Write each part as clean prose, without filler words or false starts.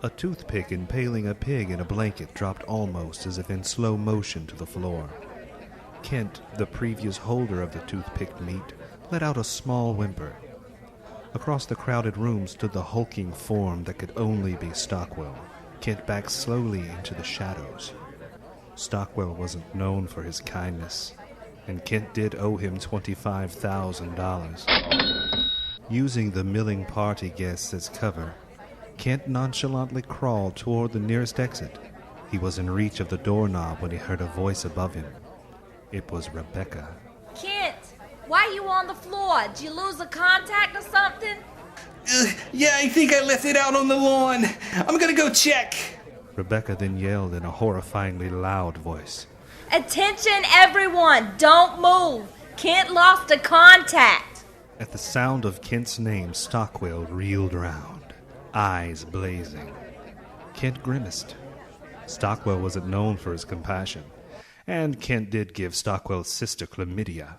A toothpick impaling a pig in a blanket dropped almost as if in slow motion to the floor. Kent, the previous holder of the toothpicked meat, let out a small whimper. Across the crowded room stood the hulking form that could only be Stockwell. Kent backed slowly into the shadows. Stockwell wasn't known for his kindness, and Kent did owe him $25,000. Using the milling party guests as cover, Kent nonchalantly crawled toward the nearest exit. He was in reach of the doorknob when he heard a voice above him. It was Rebecca. Kent, why are you on the floor? Did you lose a contact or something? Yeah, I think I left it out on the lawn. I'm gonna go check. Rebecca then yelled in a horrifyingly loud voice. Attention, everyone! Don't move! Kent lost a contact! At the sound of Kent's name, Stockwell reeled around, eyes blazing. Kent grimaced. Stockwell wasn't known for his compassion, and Kent did give Stockwell's sister chlamydia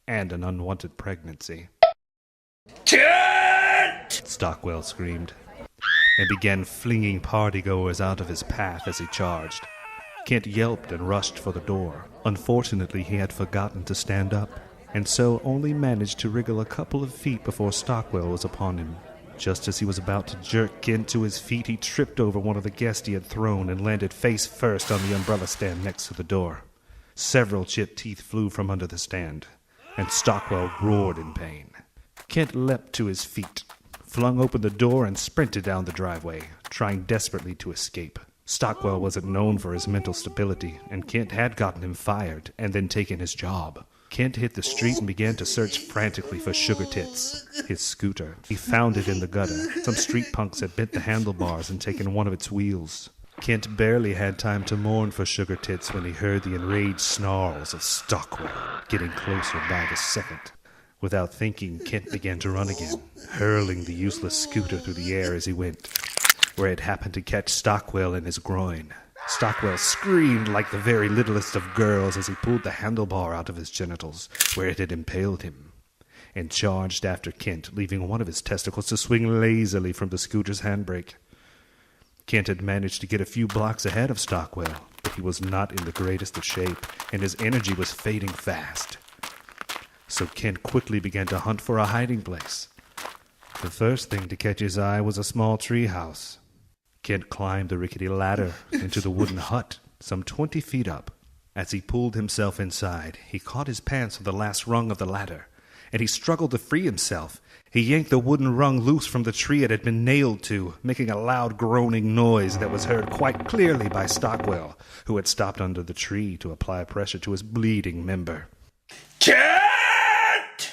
and an unwanted pregnancy. Kent! Stockwell screamed, and began flinging partygoers out of his path as he charged. Kent yelped and rushed for the door. Unfortunately, he had forgotten to stand up, and so only managed to wriggle a couple of feet before Stockwell was upon him. Just as he was about to jerk Kent to his feet, he tripped over one of the guests he had thrown and landed face first on the umbrella stand next to the door. Several chipped teeth flew from under the stand, and Stockwell roared in pain. Kent leapt to his feet, flung open the door, and sprinted down the driveway, trying desperately to escape. Stockwell wasn't known for his mental stability, and Kent had gotten him fired and then taken his job. Kent hit the street and began to search frantically for Sugar Tits, his scooter. He found it in the gutter. Some street punks had bent the handlebars and taken one of its wheels. Kent barely had time to mourn for Sugar Tits when he heard the enraged snarls of Stockwell getting closer by the second. Without thinking, Kent began to run again, hurling the useless scooter through the air as he went, where it happened to catch Stockwell in his groin. Stockwell screamed like the very littlest of girls as he pulled the handlebar out of his genitals, where it had impaled him, and charged after Kent, leaving one of his testicles to swing lazily from the scooter's handbrake. Kent had managed to get a few blocks ahead of Stockwell, but he was not in the greatest of shape, and his energy was fading fast. So Kent quickly began to hunt for a hiding place. The first thing to catch his eye was a small tree house. Kent climbed the rickety ladder into the wooden hut, some 20 feet up. As he pulled himself inside, he caught his pants on the last rung of the ladder, and he struggled to free himself. He yanked the wooden rung loose from the tree it had been nailed to, making a loud groaning noise that was heard quite clearly by Stockwell, who had stopped under the tree to apply pressure to his bleeding member. Kent!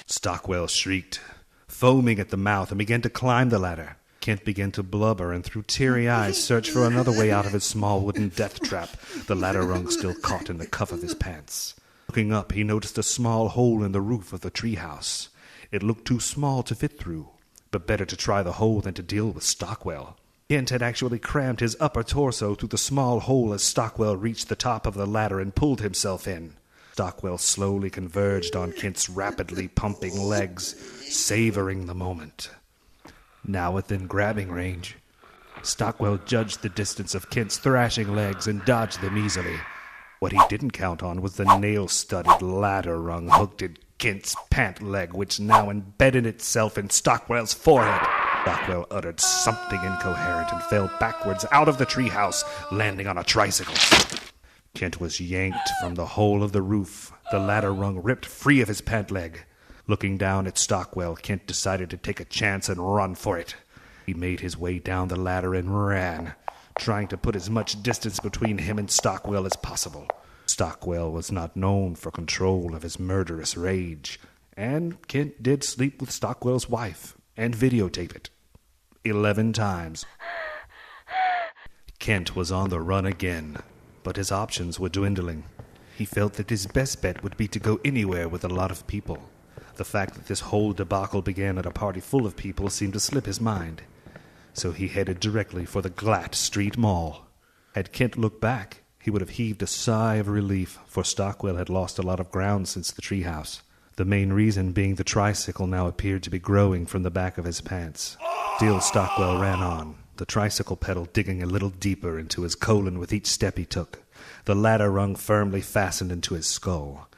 Stockwell shrieked, foaming at the mouth, and began to climb the ladder. Kent began to blubber and through teary eyes searched for another way out of his small wooden death trap, the ladder rung still caught in the cuff of his pants. Looking up, he noticed a small hole in the roof of the treehouse. It looked too small to fit through, but better to try the hole than to deal with Stockwell. Kent had actually crammed his upper torso through the small hole as Stockwell reached the top of the ladder and pulled himself in. Stockwell slowly converged on Kent's rapidly pumping legs, savoring the moment. Now within grabbing range, Stockwell judged the distance of Kent's thrashing legs and dodged them easily. What he didn't count on was the nail-studded ladder rung hooked in Kent's pant leg, which now embedded itself in Stockwell's forehead. Stockwell uttered something incoherent and fell backwards out of the treehouse, landing on a tricycle. Kent was yanked from the hole of the roof, the ladder rung ripped free of his pant leg. Looking down at Stockwell, Kent decided to take a chance and run for it. He made his way down the ladder and ran, trying to put as much distance between him and Stockwell as possible. Stockwell was not known for control of his murderous rage, and Kent did sleep with Stockwell's wife and videotape it 11 times. Kent was on the run again, but his options were dwindling. He felt that his best bet would be to go anywhere with a lot of people. The fact that this whole debacle began at a party full of people seemed to slip his mind, so he headed directly for the Glatt Street Mall. Had Kent looked back, he would have heaved a sigh of relief, for Stockwell had lost a lot of ground since the treehouse, the main reason being the tricycle now appeared to be growing from the back of his pants. Still Stockwell ran on, the tricycle pedal digging a little deeper into his colon with each step he took, the ladder rung firmly fastened into his skull,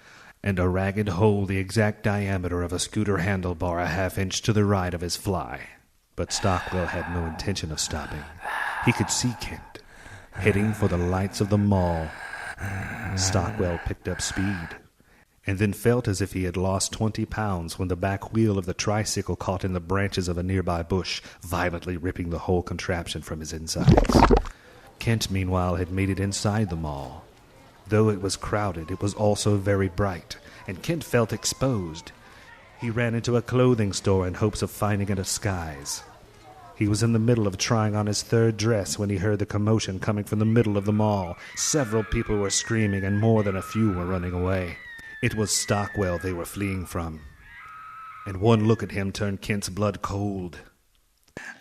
and a ragged hole the exact diameter of a scooter handlebar a half-inch to the right of his fly. But Stockwell had no intention of stopping. He could see Kent, heading for the lights of the mall. Stockwell picked up speed, and then felt as if he had lost 20 pounds when the back wheel of the tricycle caught in the branches of a nearby bush, violently ripping the whole contraption from his insides. Kent, meanwhile, had made it inside the mall. Though it was crowded, it was also very bright, and Kent felt exposed. He ran into a clothing store in hopes of finding a disguise. He was in the middle of trying on his third dress when he heard the commotion coming from the middle of the mall. Several people were screaming, and more than a few were running away. It was Stockwell they were fleeing from, and one look at him turned Kent's blood cold.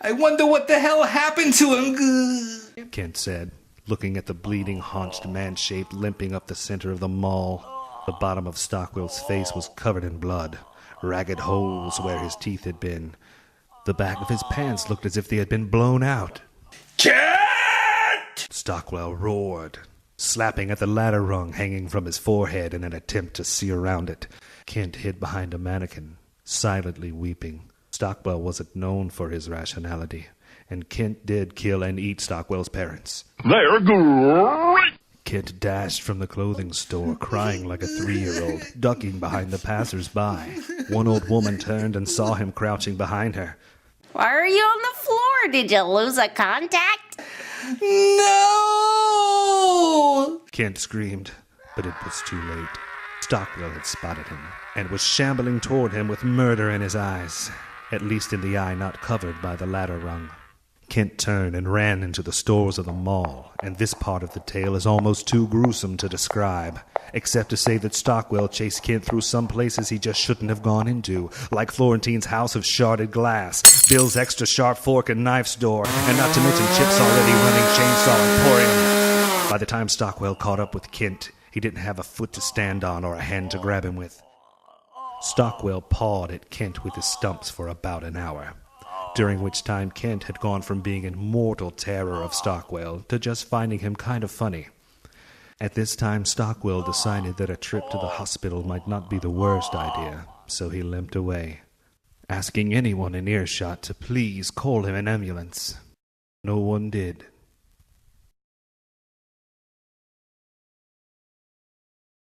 I wonder what the hell happened to him, Kent said, looking at the bleeding, haunched man-shape limping up the center of the mall. The bottom of Stockwell's face was covered in blood, ragged holes where his teeth had been. The back of his pants looked as if they had been blown out. Kent! Stockwell roared, slapping at the ladder rung hanging from his forehead in an attempt to see around it. Kent hid behind a mannequin, silently weeping. Stockwell wasn't known for his rationality, and Kent did kill and eat Stockwell's parents. They're great! Kent dashed from the clothing store, crying like a 3-year-old, ducking behind the passers-by. One old woman turned and saw him crouching behind her. Why are you on the floor? Did you lose a contact? No! Kent screamed, but it was too late. Stockwell had spotted him, and was shambling toward him with murder in his eyes, at least in the eye not covered by the ladder rung. Kent turned and ran into the stores of the mall, and this part of the tale is almost too gruesome to describe, except to say that Stockwell chased Kent through some places he just shouldn't have gone into, like Florentine's house of sharded glass, Bill's extra sharp fork and knife store, and not to mention Chip's already running chainsaw emporium. By the time Stockwell caught up with Kent, he didn't have a foot to stand on or a hand to grab him with. Stockwell pawed at Kent with his stumps for about an hour, during which time Kent had gone from being in mortal terror of Stockwell to just finding him kind of funny. At this time, Stockwell decided that a trip to the hospital might not be the worst idea, so he limped away, asking anyone in earshot to please call him an ambulance. No one did.